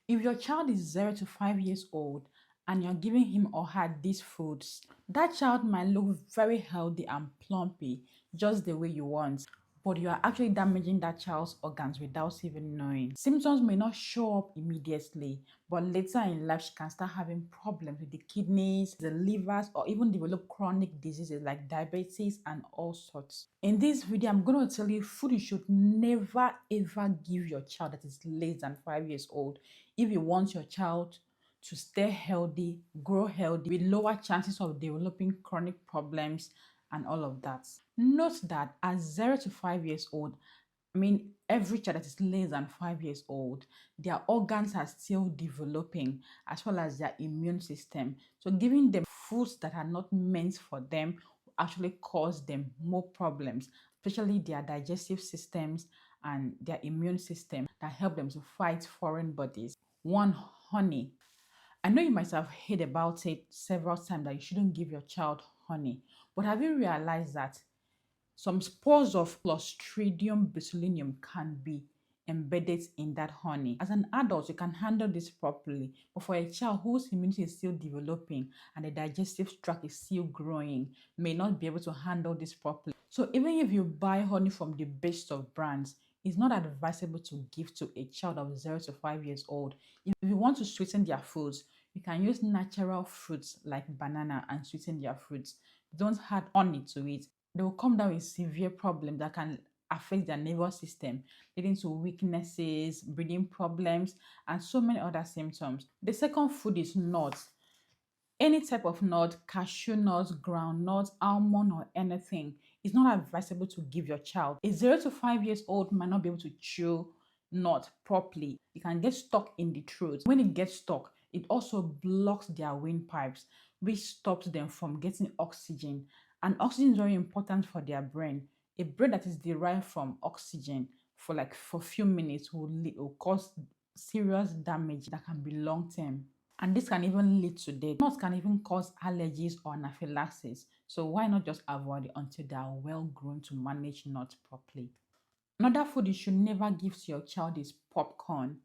If your child is 0 to 5 years old and you're giving him or her these foods, that child might look very healthy and plumpy, just the way you want, but you are actually damaging that child's organs without even knowing. Symptoms may not show up immediately, but later in life, she can start having problems with the kidneys, the livers, or even develop chronic diseases like diabetes and all sorts. In this video, I'm going to tell you food you should never ever give your child that is less than 5 years old if you want your child to stay healthy, grow healthy, with lower chances of developing chronic problems and all of that. Note that at 0 to 5 years old, every child that is less than 5 years old, their organs are still developing as well as their immune system. So, giving them foods that are not meant for them will actually cause them more problems, especially their digestive systems and their immune system that help them to fight foreign bodies. One, honey. I know you might have heard about it several times that you shouldn't give your child honey, but have you realized that some spores of Clostridium botulinum can be embedded in that honey? As an adult, you can handle this properly, but for a child whose immunity is still developing and the digestive tract is still growing, may not be able to handle this properly. So even if you buy honey from the best of brands, it's not advisable to give to a child of 0 to 5 years old. If you want to sweeten their foods, you can use natural fruits like banana and sweeten their fruits. Don't add honey to it. They will come down with severe problems that can affect their nervous system, leading to weaknesses, breathing problems, and so many other symptoms. The second food is nuts. Any type of nut, cashew nuts, groundnuts, almond, or anything is not advisable to give your child. A 0 to 5 years old might not be able to chew nut properly. It can get stuck in the throat. When it gets stuck, it also blocks their windpipes, which stops them from getting oxygen. And oxygen is very important for their brain. A brain that is derived from oxygen for a few minutes will cause serious damage that can be long term. And this can even lead to death. Nuts can even cause allergies or anaphylaxis. So why not just avoid it until they are well grown to manage nuts properly? Another food you should never give to your child is popcorn.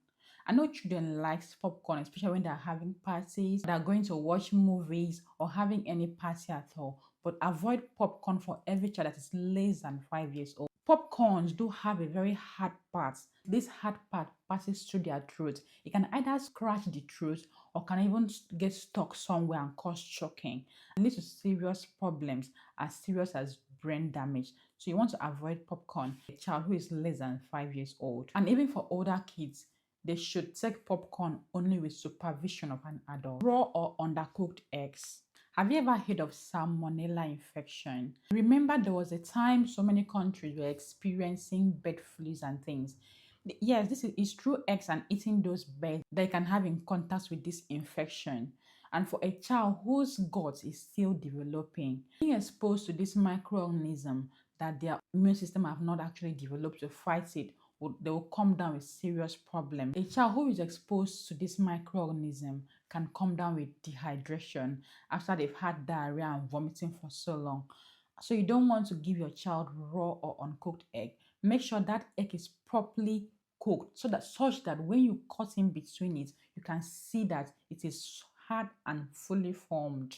I know children like popcorn, especially when they're having parties, they're going to watch movies, or having any party at all. But avoid popcorn for every child that is less than 5 years old. Popcorns do have a very hard part. This hard part passes through their throat. It can either scratch the throat or can even get stuck somewhere and cause choking and lead to serious problems as serious as brain damage. So you want to avoid popcorn for a child who is less than 5 years old. And even for older kids, they should take popcorn only with supervision of an adult. Raw or undercooked eggs. Have you ever heard of salmonella infection? Remember, there was a time so many countries were experiencing bird flus and things. Yes, this is through eggs and eating those birds they can have in contact with this infection. And for a child whose gut is still developing, being exposed to this microorganism that their immune system have not actually developed to fight it, they will come down with serious problems. A child who is exposed to this microorganism can come down with dehydration after they've had diarrhea and vomiting for so long. So you don't want to give your child raw or uncooked egg. Make sure that egg is properly cooked such that when you cut in between it, you can see that it is hard and fully formed.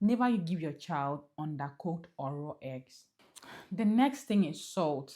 Never you give your child undercooked or raw eggs. The next thing is salt.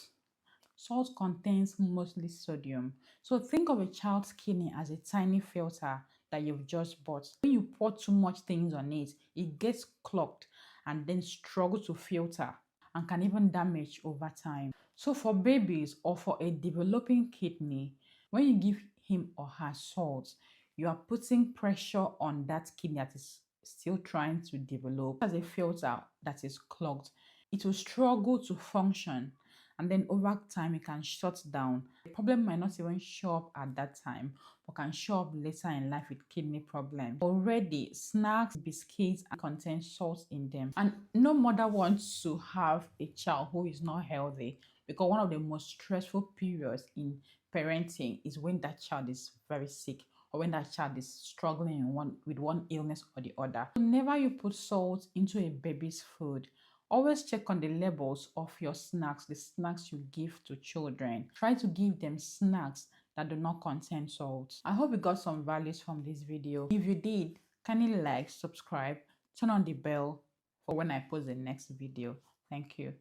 Salt contains mostly sodium. So think of a child's kidney as a tiny filter that you've just bought. When you pour too much things on it, it gets clogged and then struggles to filter and can even damage over time. So for babies or for a developing kidney, when you give him or her salt, you are putting pressure on that kidney that is still trying to develop. As a filter that is clogged, it will struggle to function, and then over time it can shut down. The problem might not even show up at that time, but can show up later in life with kidney problems. Already, snacks, biscuits contain salt in them, and no mother wants to have a child who is not healthy, because one of the most stressful periods in parenting is when that child is very sick or when that child is struggling with one illness or the other. Whenever you put salt into a baby's food, always check on the labels of your snacks, the snacks you give to children. Try to give them snacks that do not contain salt. I hope you got some values from this video. If you did, kindly like, subscribe, turn on the bell for when I post the next video. Thank you.